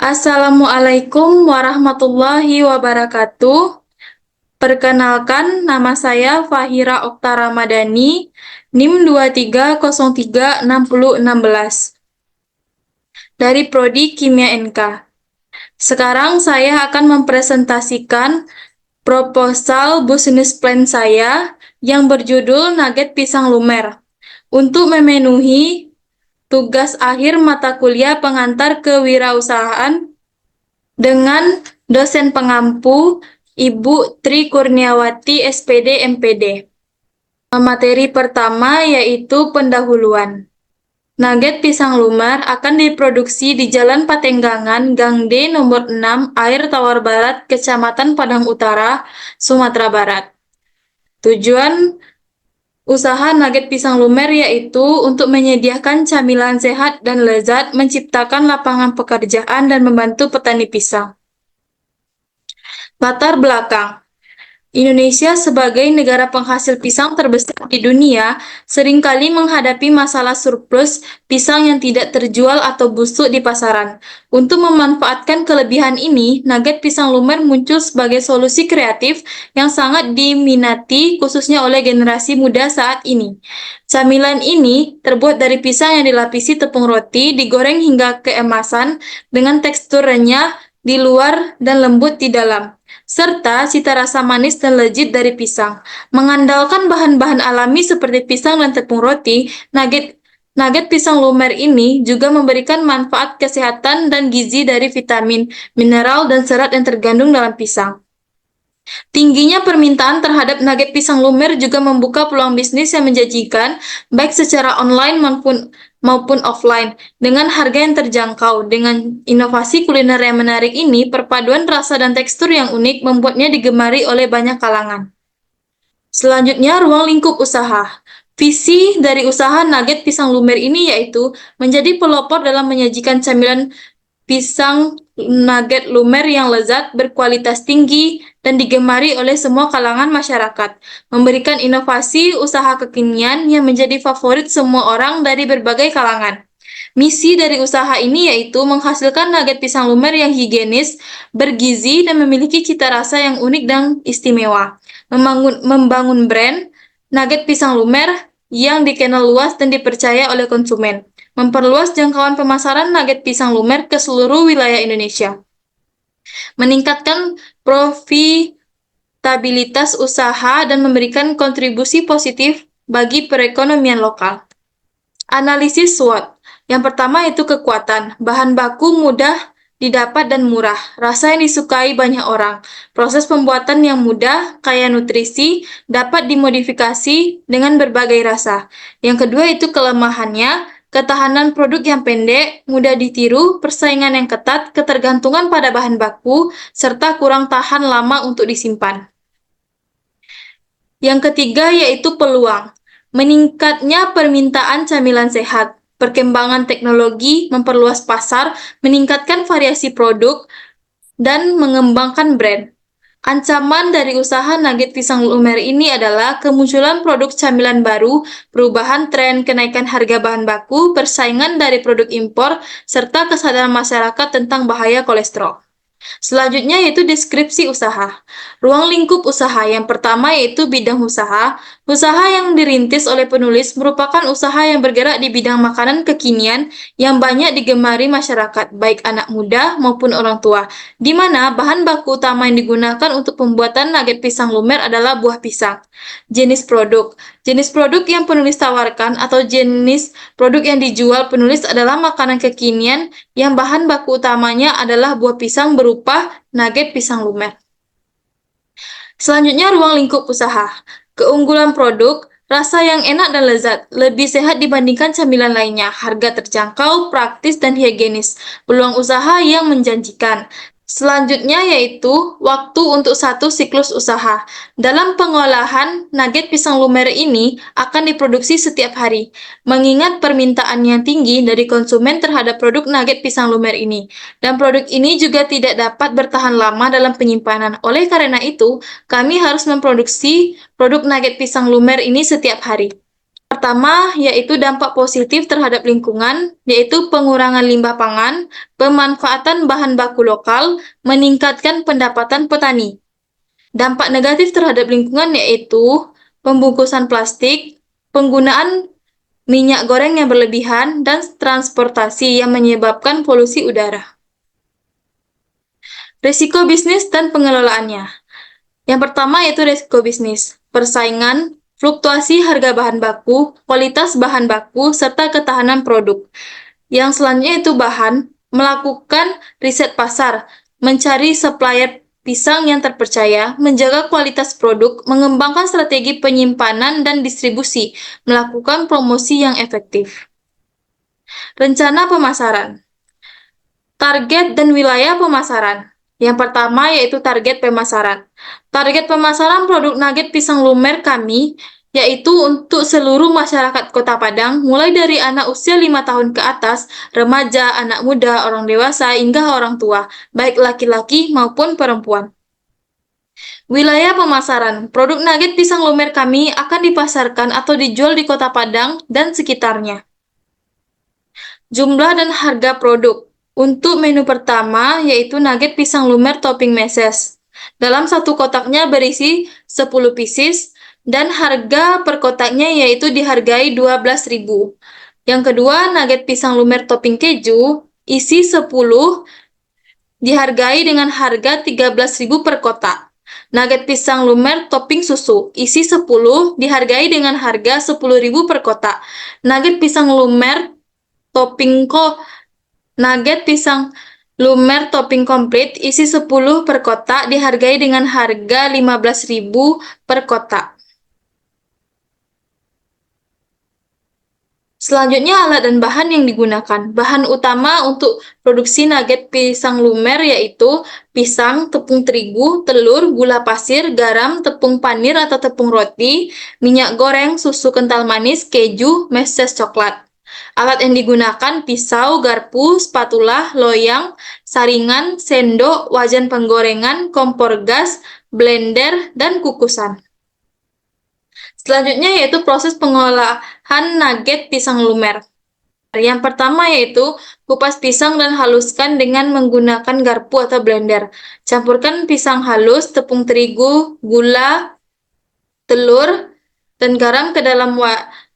Assalamualaikum warahmatullahi wabarakatuh. Perkenalkan, nama saya Fahira Okta Ramadhani, NIM 23036016 dari Prodi Kimia NK. Sekarang saya akan mempresentasikan proposal business plan saya yang berjudul Nugget Pisang Lumer untuk memenuhi tugas akhir mata kuliah pengantar kewirausahaan dengan dosen pengampu Ibu Tri Kurniawati SPD MPD. Materi pertama yaitu pendahuluan. Nugget pisang lumer akan diproduksi di Jalan Patenggangan, Gang D nomor 6, Air Tawar Barat, Kecamatan Padang Utara, Sumatera Barat. Tujuan usaha nugget pisang lumer yaitu untuk menyediakan camilan sehat dan lezat, menciptakan lapangan pekerjaan, dan membantu petani pisang. Latar belakang. Indonesia sebagai negara penghasil pisang terbesar di dunia seringkali menghadapi masalah surplus pisang yang tidak terjual atau busuk di pasaran. Untuk memanfaatkan kelebihan ini, nugget pisang lumer muncul sebagai solusi kreatif yang sangat diminati khususnya oleh generasi muda saat ini. Camilan ini terbuat dari pisang yang dilapisi tepung roti, digoreng hingga keemasan dengan tekstur renyah di luar dan lembut di dalam, serta cita rasa manis dan legit dari pisang. Mengandalkan bahan-bahan alami seperti pisang dan tepung roti, nugget pisang lumer ini juga memberikan manfaat kesehatan dan gizi dari vitamin, mineral, dan serat yang terkandung dalam pisang. Tingginya permintaan terhadap nugget pisang lumer juga membuka peluang bisnis yang menjanjikan, baik secara online maupun offline, dengan harga yang terjangkau. Dengan inovasi kuliner yang menarik ini, perpaduan rasa dan tekstur yang unik membuatnya digemari oleh banyak kalangan. Selanjutnya, ruang lingkup usaha. Visi dari usaha nugget pisang lumer ini yaitu menjadi pelopor dalam menyajikan camilan pisang nugget lumer yang lezat, berkualitas tinggi, dan digemari oleh semua kalangan masyarakat, memberikan inovasi usaha kekinian yang menjadi favorit semua orang dari berbagai kalangan. Misi dari usaha ini yaitu menghasilkan nugget pisang lumer yang higienis, bergizi, dan memiliki cita rasa yang unik dan istimewa. Membangun brand nugget pisang lumer yang dikenal luas dan dipercaya oleh konsumen. Memperluas jangkauan pemasaran nugget pisang lumer ke seluruh wilayah Indonesia. Meningkatkan profitabilitas usaha dan memberikan kontribusi positif bagi perekonomian lokal. Analisis SWOT. Yang pertama itu kekuatan. Bahan baku mudah didapat dan murah. Rasa yang disukai banyak orang. Proses pembuatan yang mudah, kaya nutrisi, dapat dimodifikasi dengan berbagai rasa. Yang kedua itu kelemahannya. Ketahanan produk yang pendek, mudah ditiru, persaingan yang ketat, ketergantungan pada bahan baku, serta kurang tahan lama untuk disimpan. Yang ketiga yaitu peluang. Meningkatnya permintaan camilan sehat, perkembangan teknologi, memperluas pasar, meningkatkan variasi produk, dan mengembangkan brand. Ancaman dari usaha nugget pisang lumer ini adalah kemunculan produk camilan baru, perubahan tren, kenaikan harga bahan baku, persaingan dari produk impor, serta kesadaran masyarakat tentang bahaya kolesterol. Selanjutnya yaitu deskripsi usaha. Ruang lingkup usaha yang pertama yaitu bidang usaha. Usaha yang dirintis oleh penulis merupakan usaha yang bergerak di bidang makanan kekinian yang banyak digemari masyarakat, baik anak muda maupun orang tua, di mana bahan baku utama yang digunakan untuk pembuatan nugget pisang lumer adalah buah pisang. Jenis produk. Jenis produk yang penulis tawarkan atau jenis produk yang dijual penulis adalah makanan kekinian yang bahan baku utamanya adalah buah pisang berupa nugget pisang lumer. Selanjutnya, ruang lingkup usaha. Keunggulan produk, rasa yang enak dan lezat, lebih sehat dibandingkan camilan lainnya, harga terjangkau, praktis, dan higienis, peluang usaha yang menjanjikan. Selanjutnya yaitu waktu untuk satu siklus usaha. Dalam pengolahan, nugget pisang lumer ini akan diproduksi setiap hari, mengingat permintaan yang tinggi dari konsumen terhadap produk nugget pisang lumer ini. Dan produk ini juga tidak dapat bertahan lama dalam penyimpanan. Oleh karena itu, kami harus memproduksi produk nugget pisang lumer ini setiap hari. Pertama, yaitu dampak positif terhadap lingkungan, yaitu pengurangan limbah pangan, pemanfaatan bahan baku lokal, meningkatkan pendapatan petani. Dampak negatif terhadap lingkungan yaitu pembungkusan plastik, penggunaan minyak goreng yang berlebihan, dan transportasi yang menyebabkan polusi udara. Risiko bisnis dan pengelolaannya. Yang pertama yaitu risiko bisnis, persaingan, fluktuasi harga bahan baku, kualitas bahan baku, serta ketahanan produk. Yang selanjutnya itu melakukan riset pasar, mencari supplier pisang yang terpercaya, menjaga kualitas produk, mengembangkan strategi penyimpanan dan distribusi, melakukan promosi yang efektif. Rencana pemasaran. Target dan wilayah pemasaran. Yang pertama yaitu target pemasaran. Target pemasaran produk nugget pisang lumer kami yaitu untuk seluruh masyarakat Kota Padang, mulai dari anak usia 5 tahun ke atas, remaja, anak muda, orang dewasa, hingga orang tua, baik laki-laki maupun perempuan. Wilayah pemasaran. Produk nugget pisang lumer kami akan dipasarkan atau dijual di Kota Padang dan sekitarnya. Jumlah dan harga produk. Untuk menu pertama, yaitu nugget pisang lumer topping meses. Dalam satu kotaknya berisi 10 pieces, dan harga per kotaknya yaitu dihargai 12.000. Yang kedua, nugget pisang lumer topping keju, isi 10, dihargai dengan harga 13.000 per kotak. Nugget pisang lumer topping susu, isi 10, dihargai dengan harga 10.000 per kotak. Nugget pisang lumer topping nugget pisang lumer topping komplit, isi 10 per kotak, dihargai dengan harga 15.000 per kotak. Selanjutnya, alat dan bahan yang digunakan. Bahan utama untuk produksi nugget pisang lumer yaitu pisang, tepung terigu, telur, gula pasir, garam, tepung panir atau tepung roti, minyak goreng, susu kental manis, keju, meses coklat. Alat yang digunakan pisau, garpu, spatula, loyang, saringan, sendok, wajan penggorengan, kompor gas, blender, dan kukusan. Selanjutnya yaitu proses pengolahan nugget pisang lumer. Yang pertama yaitu kupas pisang dan haluskan dengan menggunakan garpu atau blender. Campurkan pisang halus, tepung terigu, gula, telur, dan garam ke dalam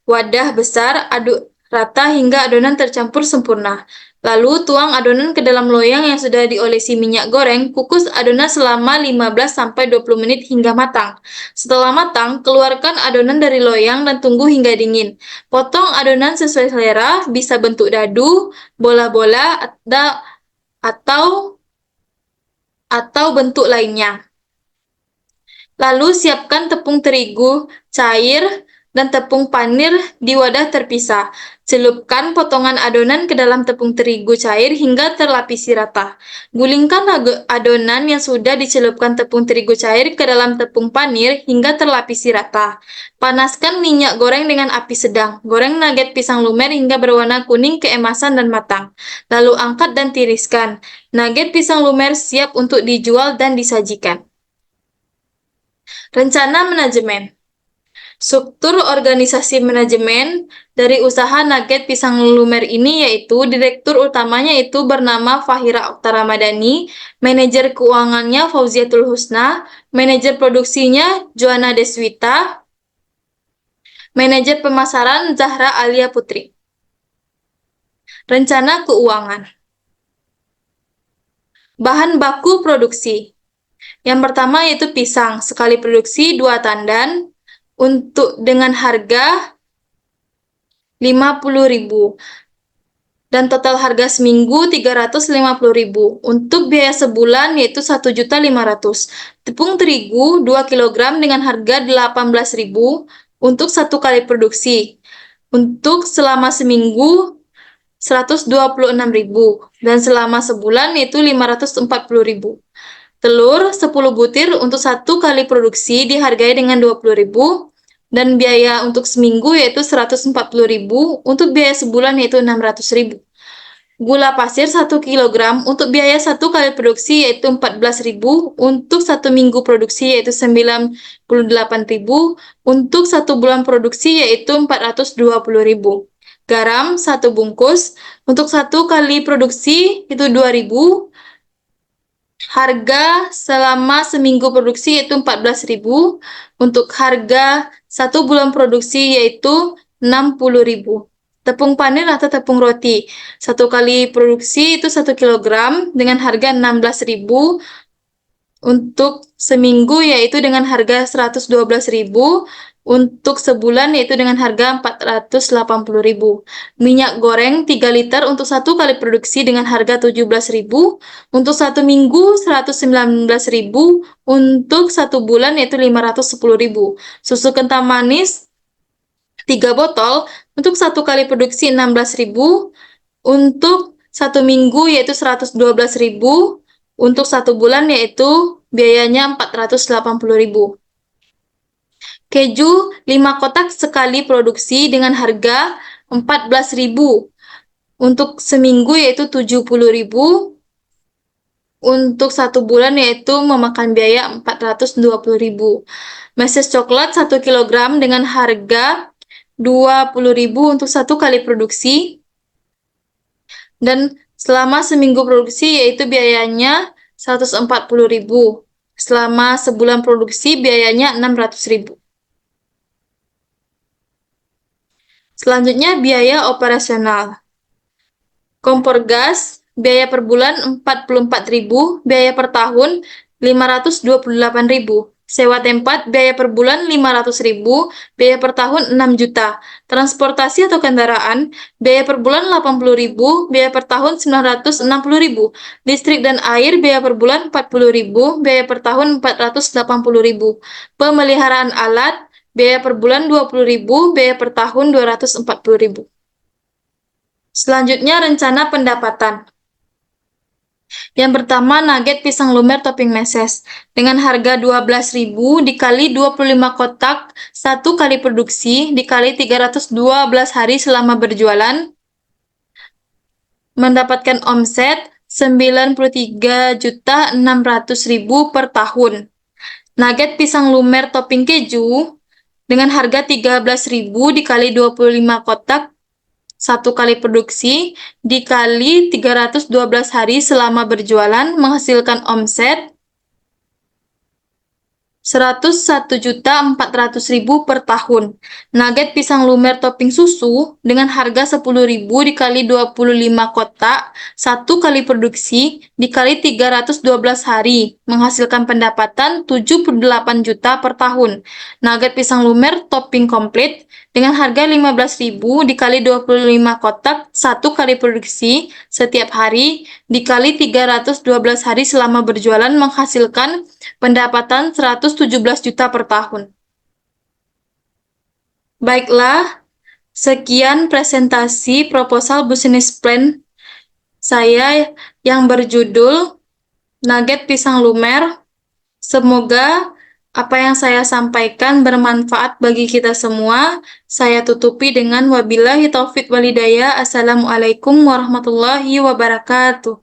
wadah besar, aduk rata hingga adonan tercampur sempurna. Lalu tuang adonan ke dalam loyang yang sudah diolesi minyak goreng, kukus adonan selama 15-20 menit hingga matang. Setelah matang, keluarkan adonan dari loyang dan tunggu hingga dingin. Potong adonan sesuai selera, bisa bentuk dadu, bola-bola, atau bentuk lainnya. Lalu siapkan tepung terigu cair dan tepung panir di wadah terpisah. Celupkan potongan adonan ke dalam tepung terigu cair hingga terlapisi rata. Gulingkan adonan yang sudah dicelupkan tepung terigu cair ke dalam tepung panir hingga terlapisi rata. Panaskan minyak goreng dengan api sedang. Goreng nugget pisang lumer hingga berwarna kuning keemasan dan matang. Lalu angkat dan tiriskan. Nugget pisang lumer siap untuk dijual dan disajikan. Rencana manajemen. Struktur organisasi manajemen dari usaha nugget pisang lumer ini yaitu direktur utamanya itu bernama Fahira Okta Ramadhani, manajer keuangannya Fauziatul Husna, manajer produksinya Joanna Deswita, manajer pemasaran Zahra Alia Putri. Rencana keuangan. Bahan baku produksi. Yang pertama yaitu pisang, sekali produksi 2 tandan dengan harga 50.000 dan total harga seminggu 350.000. Untuk biaya sebulan yaitu 1.500.000. Tepung terigu 2 kg dengan harga 18.000 untuk 1 kali produksi. Untuk selama seminggu 126.000 dan selama sebulan yaitu 540.000. Telur 10 butir untuk 1 kali produksi dihargai dengan 20.000 dan biaya untuk seminggu yaitu 140.000, untuk biaya sebulan yaitu 600.000. Gula pasir 1 kg untuk biaya 1 kali produksi yaitu 14.000, untuk 1 minggu produksi yaitu 98.000, untuk 1 bulan produksi yaitu 420.000. Garam 1 bungkus, untuk 1 kali produksi itu 2.000. Harga selama seminggu produksi yaitu 14.000, untuk harga 1 bulan produksi yaitu 60.000. Tepung panir atau tepung roti 1 kali produksi itu 1 kg dengan harga 16.000, untuk seminggu yaitu dengan harga 112.000, untuk sebulan yaitu dengan harga 480.000. Minyak goreng 3 liter untuk 1 kali produksi dengan harga 17.000, untuk 1 minggu 119.000, untuk 1 bulan yaitu 510.000. Susu kental manis 3 botol untuk 1 kali produksi 16.000, untuk 1 minggu yaitu 112.000, untuk 1 bulan yaitu biayanya 480.000. Keju 5 kotak sekali produksi dengan harga 14.000, untuk seminggu yaitu 70.000, untuk 1 bulan yaitu memakan biaya 420.000. Meses coklat 1 kg dengan harga 20.000 untuk 1 kali produksi, dan selama seminggu produksi yaitu biayanya 140.000. Selama sebulan produksi biayanya 600.000. Selanjutnya biaya operasional. Kompor gas, biaya per bulan 44.000, biaya per tahun 528.000. Sewa tempat, biaya per bulan 500.000, biaya per tahun 6 juta. Transportasi atau kendaraan, biaya per bulan 80.000, biaya per tahun 960.000. Listrik dan air, biaya per bulan 40.000, biaya per tahun 480.000. Pemeliharaan alat, biaya per bulan 20.000, biaya per tahun 240.000. Selanjutnya rencana pendapatan. Yang pertama, nugget pisang lumer topping meses. Dengan harga 12.000 dikali 25 kotak, 1 kali produksi, dikali 312 hari selama berjualan, mendapatkan omset 93.600.000 per tahun. Nugget pisang lumer topping keju dengan harga 13.000 dikali 25 kotak, 1 kali produksi, dikali 312 hari selama berjualan, menghasilkan omset 101.400.000 per tahun. Nugget pisang lumer topping susu dengan harga 10.000 dikali 25 kotak, 1 kali produksi, dikali 312 hari, menghasilkan pendapatan 78 juta per tahun. Nugget pisang lumer topping komplit dengan harga 15.000 dikali 25 kotak, 1 kali produksi, setiap hari, dikali 312 hari selama berjualan, menghasilkan pendapatan 117 juta per tahun. Baiklah, sekian presentasi proposal business plan saya yang berjudul Nugget Pisang Lumer. Semoga apa yang saya sampaikan bermanfaat bagi kita semua. Saya tutupi dengan wabillahi taufik walhidayah. Assalamualaikum warahmatullahi wabarakatuh.